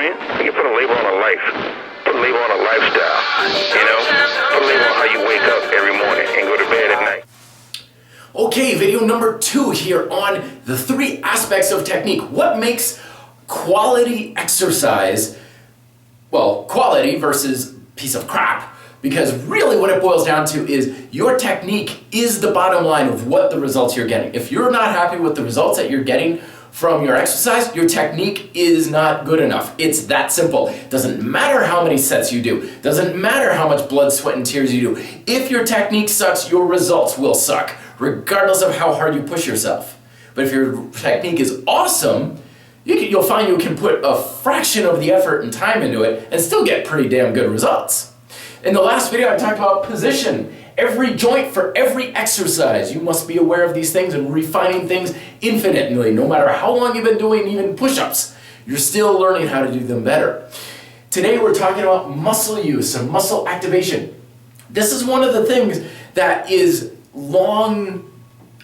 I mean? You can put a label on a life, put a label on a lifestyle, you know? Put a label on how you wake up every morning and go to bed at night. Okay, video number 2 here on the 3 aspects of technique. What makes quality exercise, well, quality versus piece of crap? Because really what it boils down to is your technique is the bottom line of what the results you're getting. If you're not happy with the results that you're getting from your exercise, your technique is not good enough. It's that simple. Doesn't matter how many sets you do. Doesn't matter how much blood, sweat, and tears you do. If your technique sucks, your results will suck, regardless of how hard you push yourself. But if your technique is awesome, you'll find you can put a fraction of the effort and time into it and still get pretty damn good results. In the last video, I talked about position. Every joint for every exercise. You must be aware of these things and refining things infinitely. No matter how long you've been doing even push-ups, you're still learning how to do them better. Today, we're talking about muscle use and muscle activation. This is one of the things that is long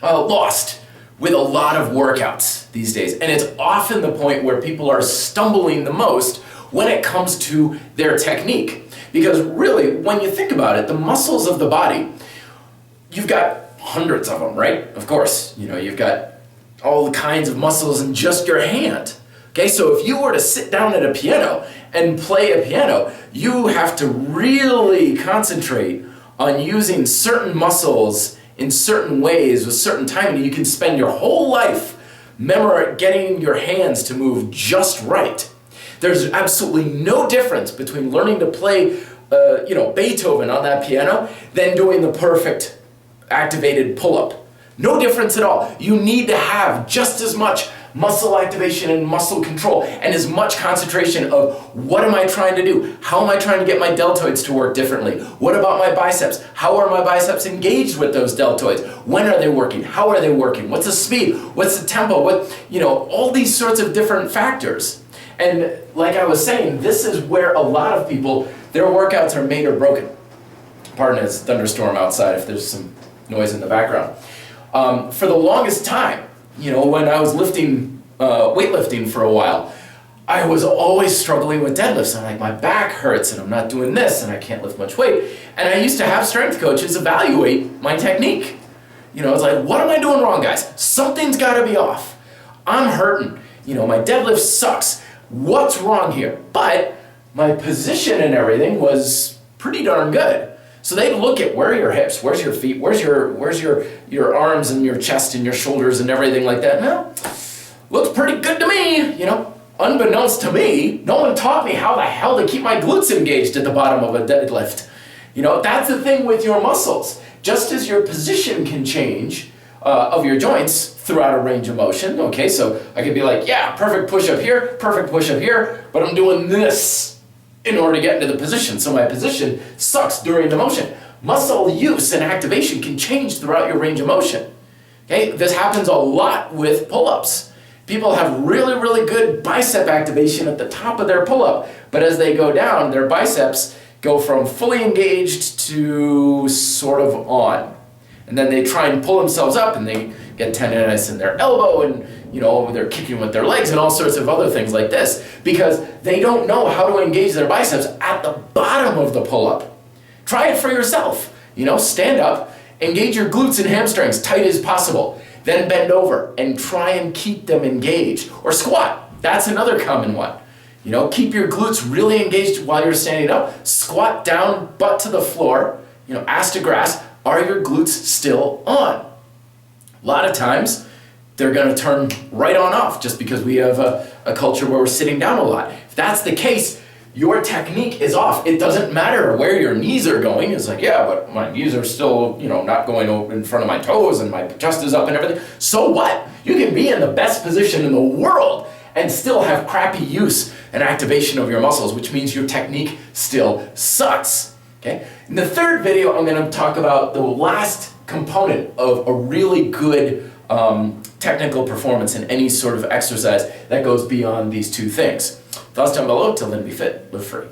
lost with a lot of workouts these days. And it's often the point where people are stumbling the most when it comes to their technique. Because really, when you think about it, the muscles of the body, you've got hundreds of them, right? Of course, you've got all the kinds of muscles in just your hand. Okay, so if you were to sit down at a piano and play a piano, you have to really concentrate on using certain muscles in certain ways with certain timing. You can spend your whole life getting your hands to move just right. There's absolutely no difference between learning to play, Beethoven on that piano than doing the perfect activated pull-up. No difference at all. You need to have just as much muscle activation and muscle control and as much concentration of what am I trying to do? How am I trying to get my deltoids to work differently? What about my biceps? How are my biceps engaged with those deltoids? When are they working? How are they working? What's the speed? What's the tempo? All these sorts of different factors. And like I was saying, this is where a lot of people, their workouts are made or broken. Pardon, it's a thunderstorm outside if there's some noise in the background. For the longest time, when I was weightlifting for a while, I was always struggling with deadlifts. I'm like, my back hurts and I'm not doing this and I can't lift much weight. And I used to have strength coaches evaluate my technique. It's like, what am I doing wrong, guys? Something's got to be off. I'm hurting. My deadlift sucks. What's wrong here? But my position and everything was pretty darn good. So they look at where are your hips, where's your feet, where's your arms and your chest and your shoulders and everything like that. Well, looks pretty good to me, Unbeknownst to me, no one taught me how the hell to keep my glutes engaged at the bottom of a deadlift. That's the thing with your muscles. Just as your position can change of your joints throughout a range of motion. Okay, so I could be like, yeah, perfect push-up here, but I'm doing this in order to get into the position. So my position sucks during the motion. Muscle use and activation can change throughout your range of motion. Okay, this happens a lot with pull-ups. People have really, really good bicep activation at the top of their pull-up, but as they go down, their biceps go from fully engaged to sort of on. And then they try and pull themselves up and they get tendonitis in their elbow and, they're kicking with their legs and all sorts of other things like this because they don't know how to engage their biceps at the bottom of the pull-up. Try it for yourself. Stand up, engage your glutes and hamstrings tight as possible. Then bend over and try and keep them engaged. Or squat. That's another common one. Keep your glutes really engaged while you're standing up. Squat down, butt to the floor, ass to grass. Are your glutes still on? A lot of times, they're going to turn right on off just because we have a culture where we're sitting down a lot. If that's the case, your technique is off. It doesn't matter where your knees are going. It's like, yeah, but my knees are still, not going in front of my toes and my chest is up and everything. So what? You can be in the best position in the world and still have crappy use and activation of your muscles, which means your technique still sucks. Okay? In the third video, I'm going to talk about the last component of a really good technical performance in any sort of exercise that goes beyond these 2 things. Thoughts down below. Till then, be fit, live free.